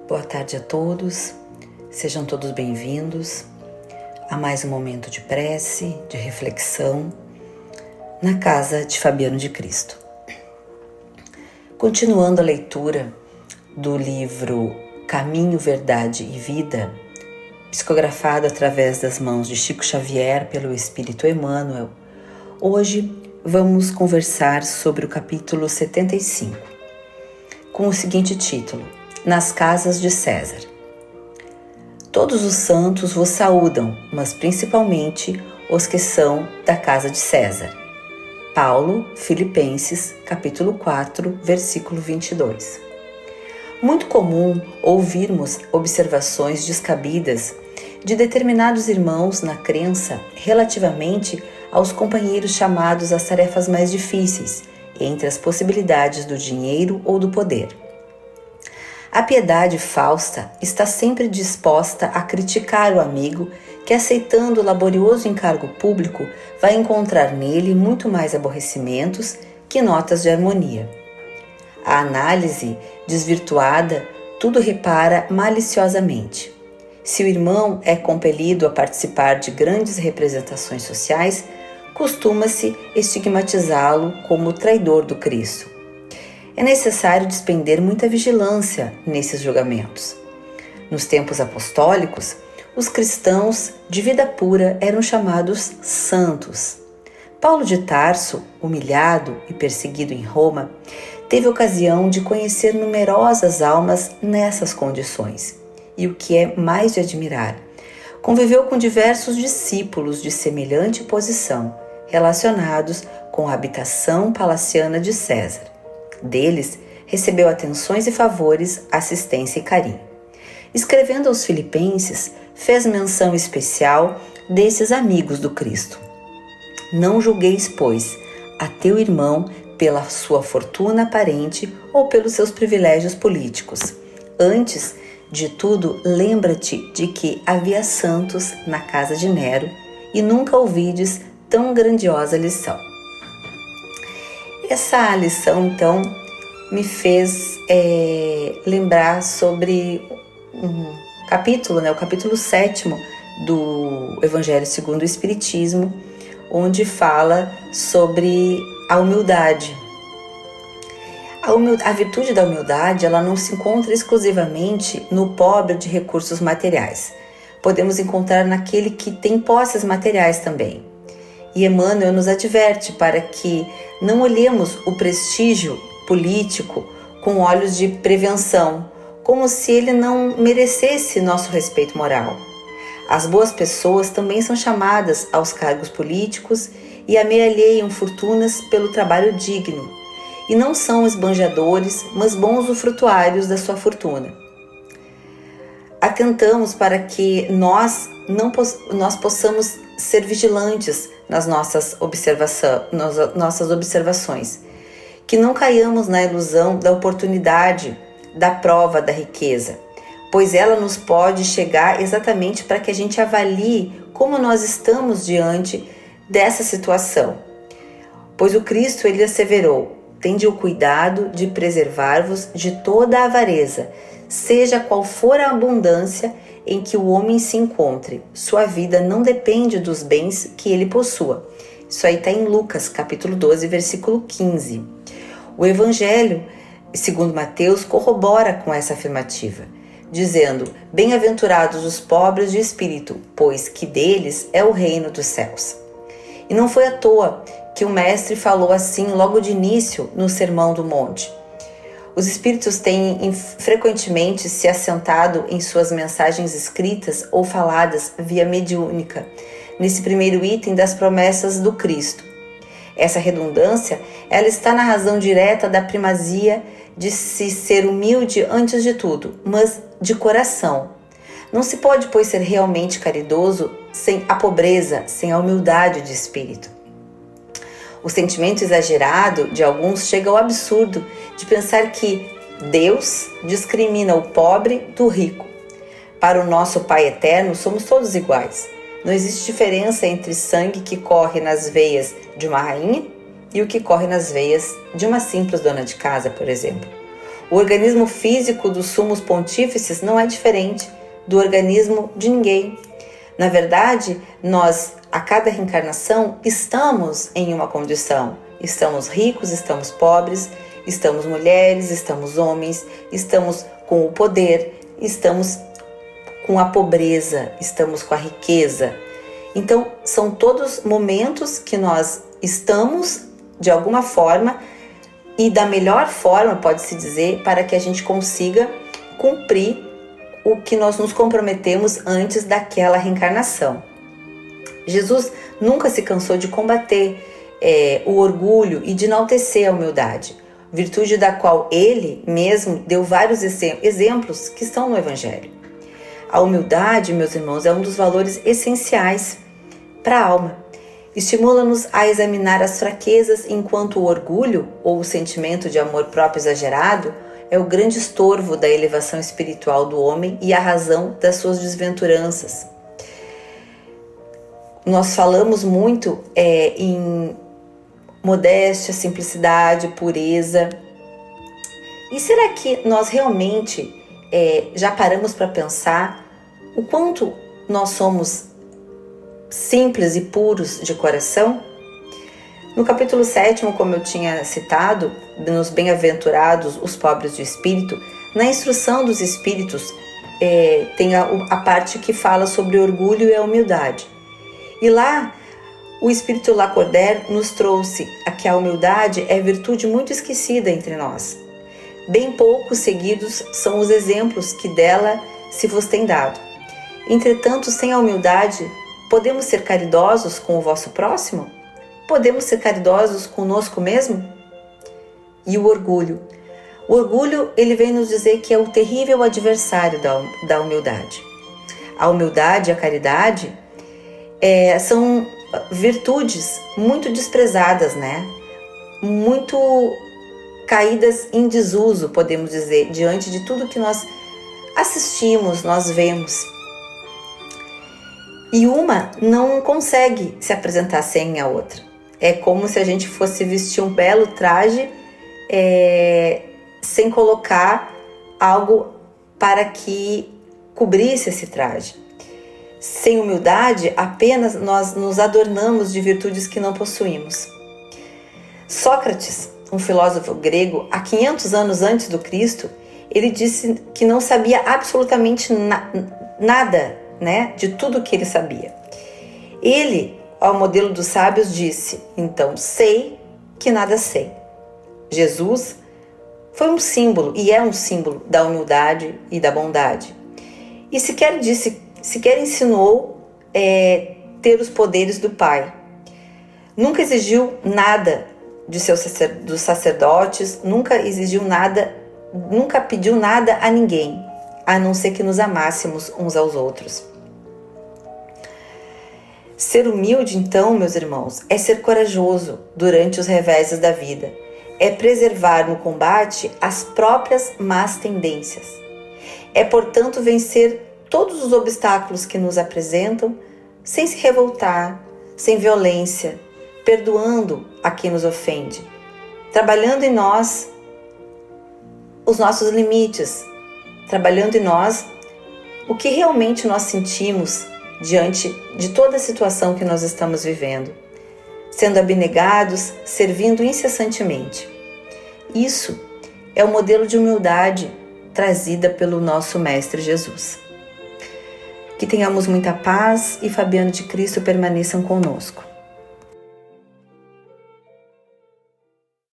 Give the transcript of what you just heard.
Boa tarde a todos, sejam todos bem-vindos a mais um momento de prece, de reflexão na casa de Fabiano de Cristo. Continuando a leitura do livro Caminho, Verdade e Vida, psicografado através das mãos de Chico Xavier pelo Espírito Emmanuel, hoje vamos conversar sobre o capítulo 75, com o seguinte título: Nas casas de César. Todos os santos vos saúdam, mas principalmente os que são da casa de César. Paulo, Filipenses, capítulo 4, versículo 22. Muito comum ouvirmos observações descabidas de determinados irmãos na crença relativamente aos companheiros chamados às tarefas mais difíceis, entre as possibilidades do dinheiro ou do poder. A piedade fausta está sempre disposta a criticar o amigo que, aceitando o laborioso encargo público, vai encontrar nele muito mais aborrecimentos que notas de harmonia. A análise desvirtuada tudo repara maliciosamente. Se o irmão é compelido a participar de grandes representações sociais, costuma-se estigmatizá-lo como traidor do Cristo. É necessário despender muita vigilância nesses julgamentos. Nos tempos apostólicos, os cristãos de vida pura eram chamados santos. Paulo de Tarso, humilhado e perseguido em Roma, teve ocasião de conhecer numerosas almas nessas condições. E o que é mais de admirar, conviveu com diversos discípulos de semelhante posição, relacionados com a habitação palaciana de César. Deles, recebeu atenções e favores, assistência e carinho. Escrevendo aos Filipenses, fez menção especial desses amigos do Cristo. Não julgueis, pois, a teu irmão pela sua fortuna aparente ou pelos seus privilégios políticos. Antes de tudo, lembra-te de que havia santos na casa de Nero e nunca ouvides tão grandiosa lição. Essa lição, então, me fez lembrar sobre um capítulo, o capítulo 7º do Evangelho segundo o Espiritismo, onde fala sobre a humildade. A virtude da humildade, ela não se encontra exclusivamente no pobre de recursos materiais. Podemos encontrar naquele que tem posses materiais também. E Emmanuel nos adverte para que não olhemos o prestígio político com olhos de prevenção, como se ele não merecesse nosso respeito moral. As boas pessoas também são chamadas aos cargos políticos e amealheiam fortunas pelo trabalho digno, e não são esbanjadores, mas bons usufrutuários da sua fortuna. Atentamos para que nós possamos ser vigilantes nas nossas observações, que não caiamos na ilusão da oportunidade da prova da riqueza, pois ela nos pode chegar exatamente para que a gente avalie como nós estamos diante dessa situação. Pois o Cristo, ele asseverou: tende o cuidado de preservar-vos de toda a avareza, seja qual for a abundância em que o homem se encontre. Sua vida não depende dos bens que ele possua. Isso aí está em Lucas, capítulo 12, versículo 15. O Evangelho, segundo Mateus, corrobora com essa afirmativa, dizendo: bem-aventurados os pobres de espírito, pois que deles é o reino dos céus. E não foi à toa que o Mestre falou assim logo de início no Sermão do Monte. Os espíritos têm frequentemente se assentado em suas mensagens escritas ou faladas via mediúnica, nesse primeiro item das promessas do Cristo. Essa redundância, ela está na razão direta da primazia de se ser humilde antes de tudo, mas de coração. Não se pode, pois, ser realmente caridoso sem a pobreza, sem a humildade de espírito. O sentimento exagerado de alguns chega ao absurdo de pensar que Deus discrimina o pobre do rico. Para o nosso Pai Eterno, somos todos iguais. Não existe diferença entre sangue que corre nas veias de uma rainha e o que corre nas veias de uma simples dona de casa, por exemplo. O organismo físico dos sumos pontífices não é diferente do organismo de ninguém. Na verdade, nós, a cada reencarnação, estamos em uma condição. Estamos ricos, estamos pobres, estamos mulheres, estamos homens, estamos com o poder, estamos com a pobreza, estamos com a riqueza. Então, são todos momentos que nós estamos, de alguma forma, e da melhor forma, pode-se dizer, para que a gente consiga cumprir o que nós nos comprometemos antes daquela reencarnação. Jesus nunca se cansou de combater o orgulho e de enaltecer a humildade, virtude da qual ele mesmo deu vários exemplos que estão no Evangelho. A humildade, meus irmãos, é um dos valores essenciais para a alma. Estimula-nos a examinar as fraquezas, enquanto o orgulho, ou o sentimento de amor próprio exagerado, é o grande estorvo da elevação espiritual do homem e a razão das suas desventuranças. Nós falamos muito em modéstia, simplicidade, pureza. E será que nós realmente já paramos para pensar o quanto nós somos simples e puros de coração? No capítulo 7, como eu tinha citado, nos bem-aventurados os pobres de espírito, na instrução dos espíritos tem a parte que fala sobre orgulho e a humildade. E lá, o espírito Lacordaire nos trouxe que a humildade é virtude muito esquecida entre nós. Bem poucos seguidos são os exemplos que dela se vos tem dado. Entretanto, sem a humildade, podemos ser caridosos com o vosso próximo? Podemos ser caridosos conosco mesmo? E o orgulho? O orgulho, ele vem nos dizer que é o terrível adversário da humildade. A humildade e a caridade são virtudes muito desprezadas, né? Muito caídas em desuso, podemos dizer, diante de tudo que nós assistimos, nós vemos. E uma não consegue se apresentar sem a outra. É como se a gente fosse vestir um belo traje sem colocar algo para que cobrisse esse traje. Sem humildade, apenas nós nos adornamos de virtudes que não possuímos. Sócrates, um filósofo grego, há 500 anos antes do Cristo, ele disse que não sabia absolutamente nada, né, de tudo que ele sabia. Ele, ao modelo dos sábios, disse: então sei que nada sei. Jesus foi um símbolo e é um símbolo da humildade e da bondade. E sequer ensinou ter os poderes do Pai. Nunca exigiu nada dos sacerdotes, nunca exigiu nada, nunca pediu nada a ninguém, a não ser que nos amássemos uns aos outros. Ser humilde, então, meus irmãos, é ser corajoso durante os reveses da vida, é preservar no combate as próprias más tendências, é, portanto, vencer todos os obstáculos que nos apresentam sem se revoltar, sem violência, perdoando a quem nos ofende, trabalhando em nós os nossos limites, trabalhando em nós o que realmente nós sentimos diante de toda a situação que nós estamos vivendo, sendo abnegados, servindo incessantemente. Isso é o modelo de humildade trazida pelo nosso Mestre Jesus. Que tenhamos muita paz e Fabiano de Cristo permaneçam conosco.